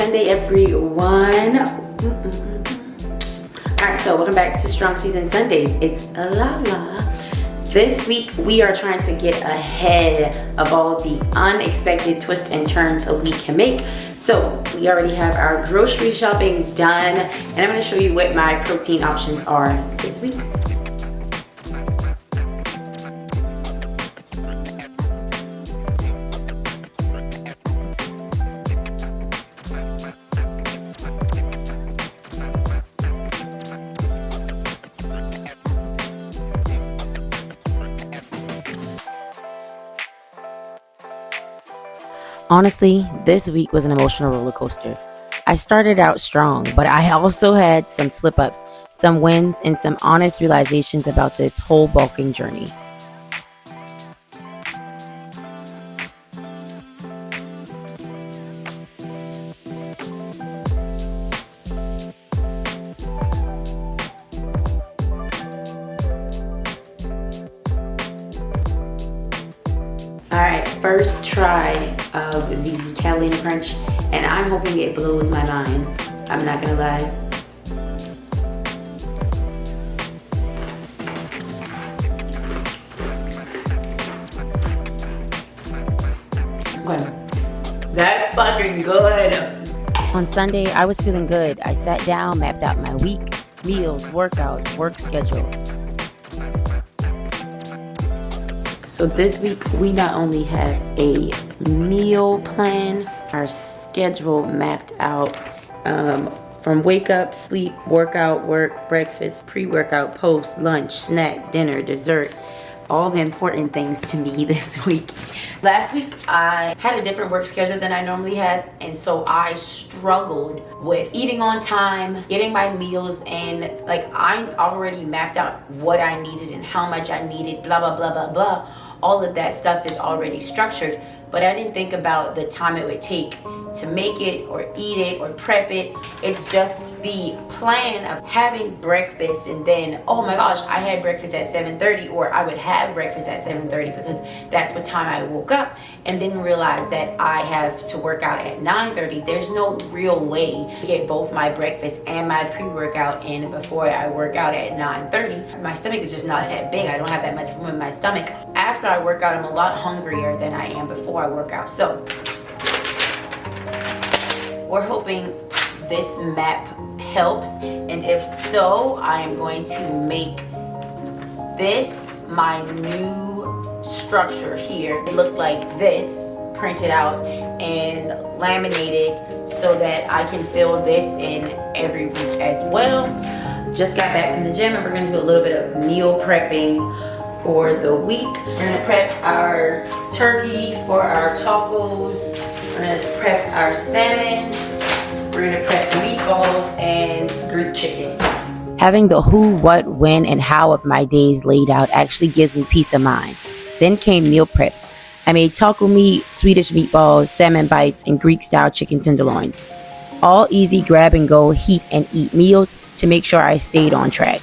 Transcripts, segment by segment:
Sunday, everyone. Alright, so welcome back to Strong Season Sundays. It's Lala. This week we are trying to get ahead of all the unexpected twists and turns a week can make. So we already have our grocery shopping done, and I'm going to show you what my protein options are this week. Honestly, this week was an emotional roller coaster. I started out strong, but I also had some slip-ups, some wins, and some honest realizations about this whole bulking journey. Alright, first try of the calorie crunch, and I'm hoping it blows my mind. I'm not gonna lie. Okay. That's fucking good. On Sunday, I was feeling good. I sat down, mapped out my week, meals, workouts, work schedule. So this week, we not only have a meal plan, our schedule mapped out from wake up, sleep, workout, work, breakfast, pre-workout, post, lunch, snack, dinner, dessert. All the important things to me this week. Last week, I had a different work schedule than I normally had, and so I struggled with eating on time, getting my meals in. Like, I already mapped out what I needed and how much I needed, blah, blah, blah, blah, blah. All of that stuff is already structured, but I didn't think about the time it would take to make it or eat it or prep it. It's just the plan of having breakfast, and then, oh my gosh, I had breakfast at 7:30, or I would have breakfast at 7:30 because that's what time I woke up, and then realize that I have to work out at 9:30. There's no real way to get both my breakfast and my pre-workout in before I work out at 9:30. My stomach is just not that big. I don't have that much room in my stomach. After I work out, I'm a lot hungrier than I am before I work out. So we're hoping this map helps, and if so, I am going to make this my new structure here. It looked like this, printed out and laminated, so that I can fill this in every week as well. Just got back from the gym, and we're going to do a little bit of meal prepping for the week. We're going to prep our turkey for our tacos. We're going to prep our salmon. We're going to prep meatballs and Greek chicken. Having the who, what, when, and how of my days laid out actually gives me peace of mind. Then came meal prep. I made taco meat, Swedish meatballs, salmon bites, and Greek-style chicken tenderloins. All easy grab and go, heat and eat meals to make sure I stayed on track.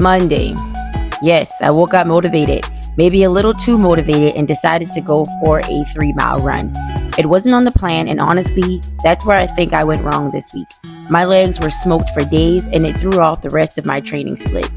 Monday. Yes, I woke up motivated, maybe a little too motivated, and decided to go for a 3-mile run. It wasn't on the plan, and honestly, that's where I think I went wrong this week. My legs were smoked for days, and it threw off the rest of my training split.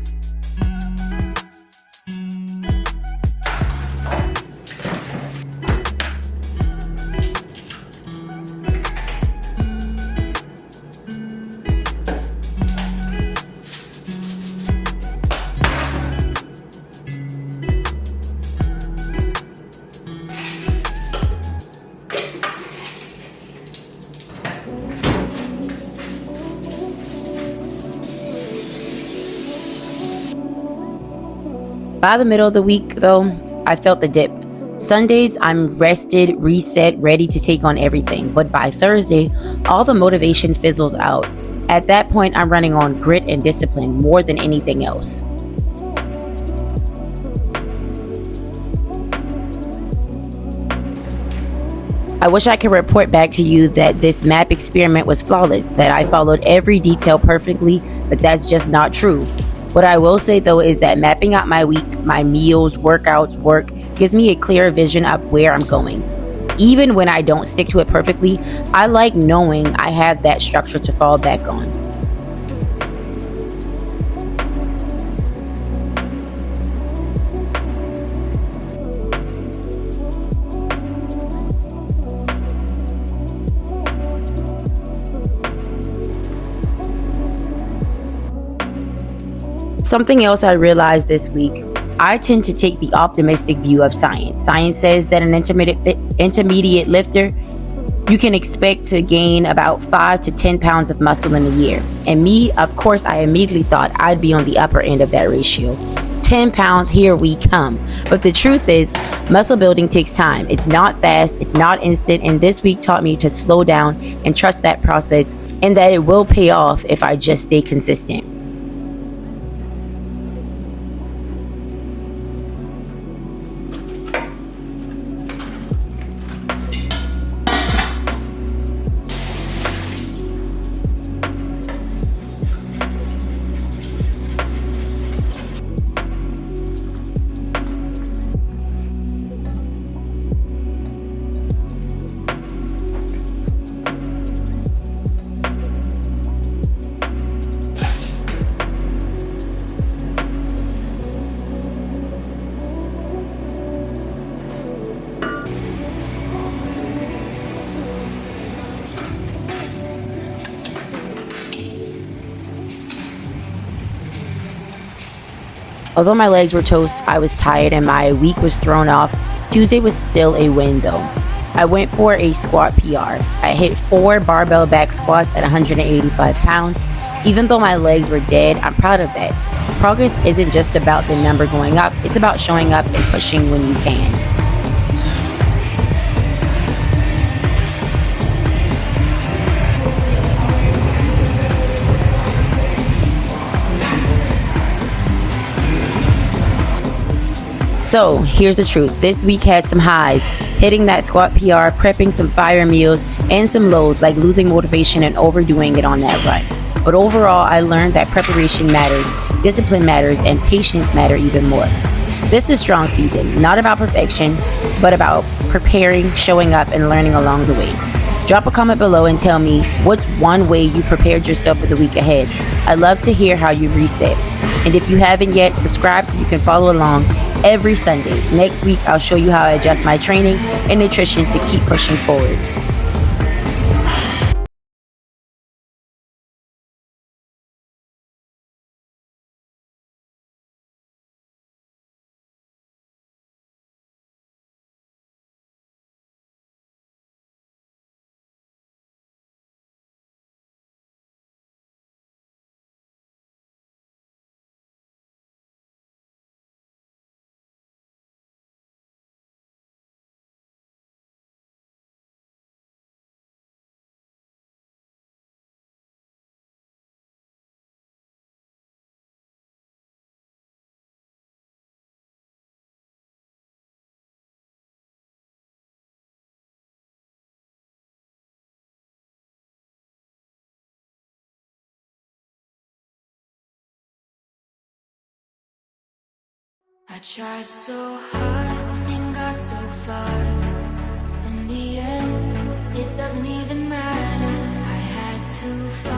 By the middle of the week, though, I felt the dip. Sundays, I'm rested, reset, ready to take on everything. But by Thursday, all the motivation fizzles out. At that point, I'm running on grit and discipline more than anything else. I wish I could report back to you that this map experiment was flawless, that I followed every detail perfectly, but that's just not true. What I will say though is that mapping out my week, my meals, workouts, work, gives me a clearer vision of where I'm going. Even when I don't stick to it perfectly, I like knowing I have that structure to fall back on. Something else I realized this week, I tend to take the optimistic view of science. Science says that an intermediate lifter, you can expect to gain about 5 to 10 pounds of muscle in a year. And me, of course, I immediately thought I'd be on the upper end of that ratio. 10 pounds, here we come. But the truth is, muscle building takes time. It's not fast, it's not instant, and this week taught me to slow down and trust that process, and that it will pay off if I just stay consistent. Although my legs were toast, I was tired and my week was thrown off. Tuesday was still a win though. I went for a squat PR. I hit 4 barbell back squats at 185 pounds. Even though my legs were dead, I'm proud of that. Progress isn't just about the number going up, it's about showing up and pushing when you can. So here's the truth. This week had some highs, hitting that squat PR, prepping some fire meals, and some lows like losing motivation and overdoing it on that run. But overall, I learned that preparation matters, discipline matters, and patience matter even more. This is strong season, not about perfection, but about preparing, showing up, and learning along the way. Drop a comment below and tell me what's one way you prepared yourself for the week ahead. I'd love to hear how you reset. And if you haven't yet, subscribe so you can follow along every Sunday. Next week, I'll show you how I adjust my training and nutrition to keep pushing forward. I tried so hard and got so far. In the end, it doesn't even matter. I had to fight.